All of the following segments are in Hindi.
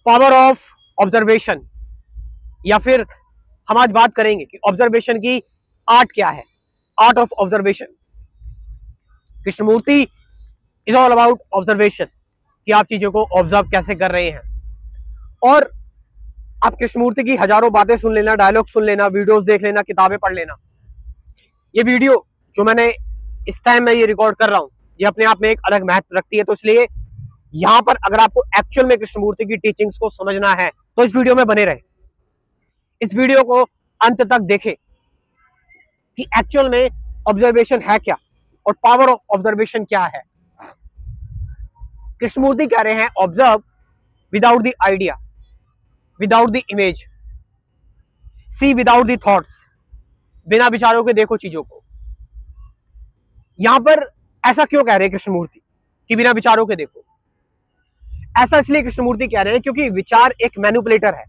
पावर ऑफ ऑब्जर्वेशन, या फिर हम आज बात करेंगे कि ऑब्जर्वेशन की आर्ट क्या है, art of observation. Krishnamurti is all about observation, कि आप चीजों को ऑब्जर्व कैसे कर रहे हैं। और आप कृष्णमूर्ति की हजारों बातें सुन लेना, डायलॉग सुन लेना, वीडियोस देख लेना, किताबें पढ़ लेना। ये वीडियो जो मैंने इस टाइम में ये रिकॉर्ड कर रहा हूं, ये अपने आप में एक अलग महत्व रखती है। तो इसलिए यहां पर अगर आपको एक्चुअल में कृष्णमूर्ति की टीचिंग्स को समझना है तो इस वीडियो में बने रहे, इस वीडियो को अंत तक देखें कि एक्चुअल में ऑब्जर्वेशन है क्या और पावर ऑफ ऑब्जर्वेशन क्या है। कृष्णमूर्ति कह रहे हैं observe without the idea, without the image, see without the thoughts, बिना विचारों के देखो चीजों को। यहां पर ऐसा क्यों कह रहे हैं कृष्णमूर्ति कि बिना विचारों के देखो? ऐसा इसलिए कृष्णमूर्ति कह रहे हैं क्योंकि विचार एक मैनिपुलेटर है।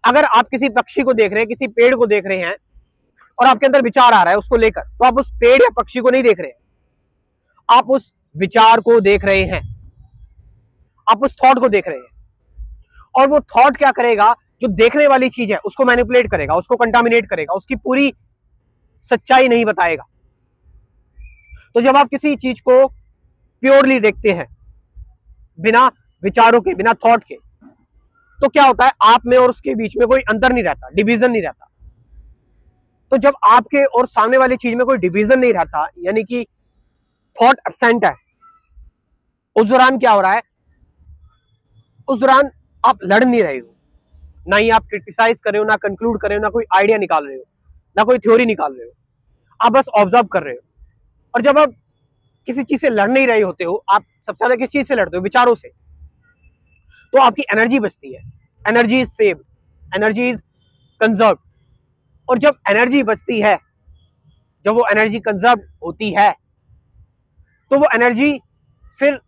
अगर आप किसी पक्षी को देख रहे हैं, किसी पेड़ को देख रहे हैं और आपके अंदर विचार आ रहा है उसको लेकर, तो आप उस पेड़ या पक्षी को नहीं देख रहे हैं, आप उस विचार को देख रहे हैं, आप उस थॉट को देख रहे हैं। और वो थॉट क्या करेगा, जो देखने वाली चीज है उसको मैनिपुलेट करेगा, उसको कंटामिनेट करेगा, उसकी पूरी सच्चाई नहीं बताएगा। तो जब आप किसी चीज को प्योरली देखते हैं, बिना विचारों के, बिना थॉट के, तो क्या होता है, आप में और उसके बीच में कोई अंतर नहीं रहता, डिवीजन नहीं रहता। तो जब आपके और सामने वाली चीज में कोई डिवीजन नहीं रहता, यानी कि थॉट एब्सेंट है, उस दौरान क्या हो रहा है, उस दौरान आप लड़ नहीं रहे हो, ना ही आप क्रिटिसाइज कर रहे हो, ना कंक्लूड कर रहे हो, ना कोई आइडिया निकाल रहे हो, ना कोई थ्योरी निकाल रहे हो, आप बस ऑब्जर्व कर रहे हो। और जब आप किसी चीज से लड़ नहीं रहे होते हो, आप सबसे ज्यादा किस चीज से लड़ते हो, विचारों से, तो आपकी एनर्जी बचती है, energy is saved, energy is conserve. और जब एनर्जी बचती है, जब वो एनर्जी कंजर्व होती है, तो वो एनर्जी फिर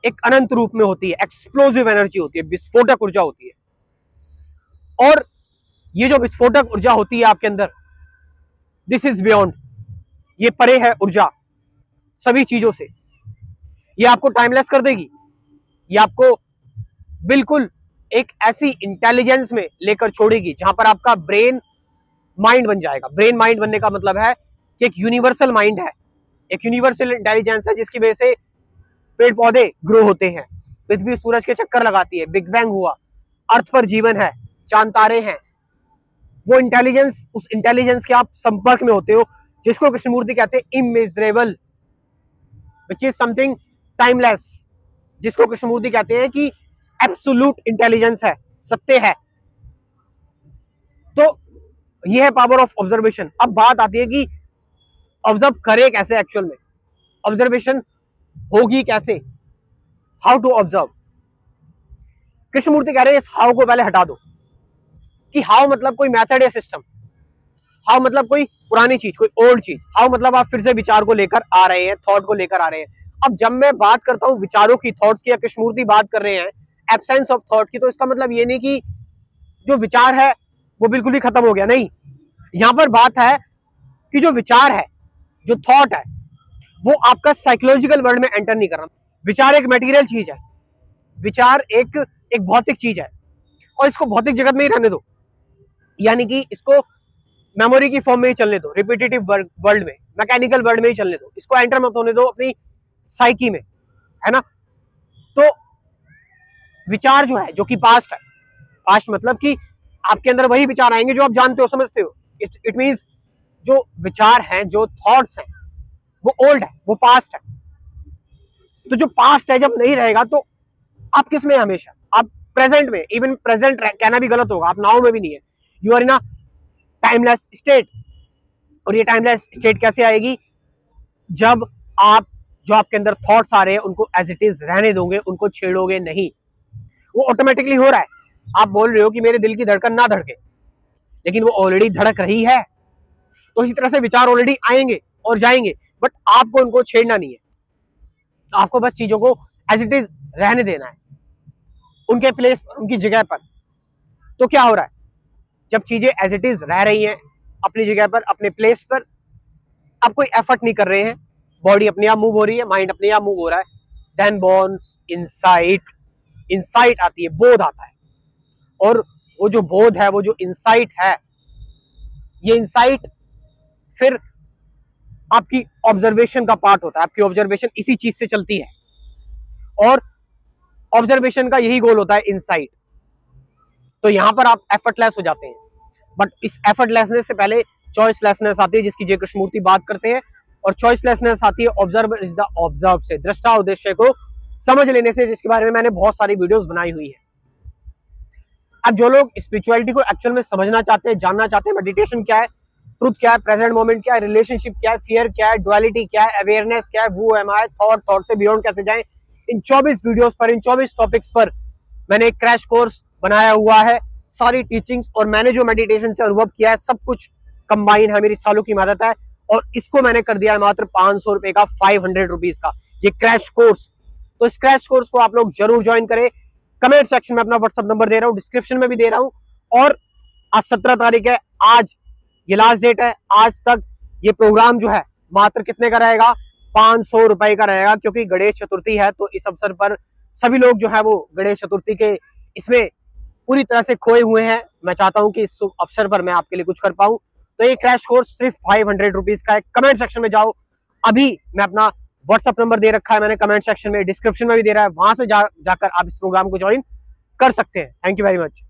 एक अनंत रूप में होती है, एक्सप्लोसिव एनर्जी होती है, विस्फोटक ऊर्जा होती है। और ये जो विस्फोटक ऊर्जा होती है आपके अंदर, दिस इज बियॉन्ड, ये परे है ऊर्जा सभी चीजों से। ये आपको टाइमलेस कर देगी, ये आपको बिल्कुल एक ऐसी इंटेलिजेंस में लेकर छोड़ेगी जहां पर आपका ब्रेन माइंड बन जाएगा। ब्रेन माइंड बनने का मतलब है कि एक यूनिवर्सल माइंड है, एक यूनिवर्सल इंटेलिजेंस है, जिसकी वजह से पेड़ पौधे ग्रो होते हैं, पृथ्वी सूरज के चक्कर लगाती है, बिग बैंग हुआ, अर्थ पर जीवन है, चांद तारे हैं। वो इंटेलिजेंस, उस इंटेलिजेंस के आप संपर्क में होते हो, जिसको कृष्णमूर्ति कहते हैं immeasurable, which is something timeless, जिसको कृष्णमूर्ति कहते हैं कि एब्सोल्यूट इंटेलिजेंस है, सत्य है। तो यह है पावर ऑफ ऑब्जर्वेशन। अब बात आती है कि ऑब्जर्व करे कैसे, एक्चुअल में ऑब्जर्वेशन होगी कैसे, हाउ टू ऑब्जर्व। कृष्णमूर्ति कह रहे हैं इस हाउ को पहले हटा दो, कि हाउ मतलब कोई मेथड या सिस्टम, हाउ मतलब कोई पुरानी चीज, कोई ओल्ड चीज, हाउ मतलब आप फिर से विचार को लेकर आ रहे हैं, थॉट को लेकर आ रहे हैं। अब जब मैं बात करता हूं विचारों की, थॉट्स की, या कृष्णमूर्ति बात कर रहे हैं एब्सेंस ऑफ थॉट की, तो इसका मतलब ये नहीं कि जो विचार है वो बिल्कुल ही खत्म हो गया, नहीं। यहां पर बात है कि जो विचार है, जो थॉट है, वो आपका साइकोलॉजिकल वर्ल्ड में एंटर नहीं कर रहा। विचार एक मटेरियल चीज है, विचार एक भौतिक चीज है, और इसको भौतिक जगत में ही रहने दो, यानी कि इसको मेमोरी की फॉर्म में ही चलने दो, रिपीटेटिव वर्ल्ड में, मैकेनिकल वर्ल्ड में ही चलने दो, इसको एंटर मत होने दो अपनी साइकी में, है ना। तो विचार जो है, जो कि पास्ट है, पास्ट मतलब कि आपके अंदर वही विचार आएंगे जो आप जानते हो, समझते हो। इट मींस जो विचार हैं, जो थॉट्स हैं, वो ओल्ड है, वो पास्ट है। तो जो पास्ट है जब नहीं रहेगा, तो आप किस में हमेशा, आप प्रेजेंट में, इवन प्रेजेंट कहना भी गलत होगा, आप नाउ में भी नहीं है, you are in a timeless state. और ये टाइमलेस स्टेट कैसे आएगी, जब आप जो आपके अंदर थॉट्स आ रहे हैं उनको एज इट इज रहने दोगे, उनको छेड़ोगे नहीं। वो ऑटोमेटिकली हो रहा है, आप बोल रहे हो कि मेरे दिल की धड़कन ना धड़के, लेकिन वो ऑलरेडी धड़क रही है। तो इसी तरह से विचार ऑलरेडी आएंगे और जाएंगे, बट आपको उनको छेड़ना नहीं है, आपको बस चीजों को एज इट इज रहने देना है, उनके प्लेस पर, उनकी जगह पर। तो क्या हो रहा है, जब चीजें एज इट इज रह रही हैं अपनी जगह पर, अपने प्लेस पर, आप कोई एफर्ट नहीं कर रहे हैं, बॉडी अपने आप मूव हो रही है, माइंड अपने आप मूव हो रहा है, देन बॉर्न्स इनसाइट इंसाइट आती है, बोध आता है। और वो जो बोध है, वो जो इंसाइट है, ये इंसाइट फिर आपकी ऑब्जर्वेशन का पार्ट होता है। आपकी ऑब्जर्वेशन इसी चीज से चलती है और ऑब्जर्वेशन का यही गोल होता है, इंसाइट। तो यहां पर आप एफर्टलेस हो जाते हैं। बट इस एफर्टलेसनेस से पहले चॉइसलेसनेस आती है, जिसकी जय कृष्णमूर्ति बात करते हैं। और चॉइसलेसनेस आती है ऑब्जर्व इज द ऑब्जर्व से, दृष्टा उद्देश्य को समझ लेने से, जिसके बारे में मैंने बहुत सारी वीडियोस बनाई हुई है। अब जो लोग स्पिरिचुअलिटी को एक्चुअल में समझना चाहते हैं, जानना चाहते हैं, मेडिटेशन क्या है, ट्रुथ क्या है, प्रेजेंट मोमेंट क्या है, रिलेशनशिप क्या है, फियर क्या है, डुअलिटी क्या है, अवेयरनेस क्या है, वो एम आई, थॉट से बियॉन्ड कैसे जाएं, इन 24 वीडियोस पर, इन 24 टॉपिक्स पर मैंने एक क्रैश कोर्स बनाया हुआ है। सारी टीचिंग्स और मैंने जो मेडिटेशन से अनुभव किया है, सब कुछ कंबाइन है, मेरी सालों की मदद है। और इसको मैंने कर दिया है मात्र 500 रुपए का, 500 रुपीज का ये क्रैश कोर्स। तो इस क्रैश कोर्स को आप लोग जरूर ज्वाइन करें। कमेंट सेक्शन में अपना व्हाट्सएप नंबर दे रहा हूं, डिस्क्रिप्शन में भी दे रहा हूं। और आज 17 तारीख है, आज ये लास्ट डेट है। आज तक ये प्रोग्राम जो है मात्र कितने का रहेगा, 500 रुपए का रहेगा, क्योंकि गणेश चतुर्थी है। तो इस अवसर पर सभी लोग जो है वो गणेश चतुर्थी के इसमें पूरी तरह से खोए हुए हैं। मैं चाहता हूं कि इस अवसर पर मैं आपके लिए कुछ कर पाऊं। तो ये क्रैश कोर्स सिर्फ 500 रुपीज का है। कमेंट सेक्शन में जाओ, अभी मैं अपना व्हाट्सएप नंबर दे रखा है मैंने कमेंट सेक्शन में, डिस्क्रिप्शन में भी दे रहा है, वहां से जाकर आप इस प्रोग्राम को ज्वाइन कर सकते हैं। Thank you very much.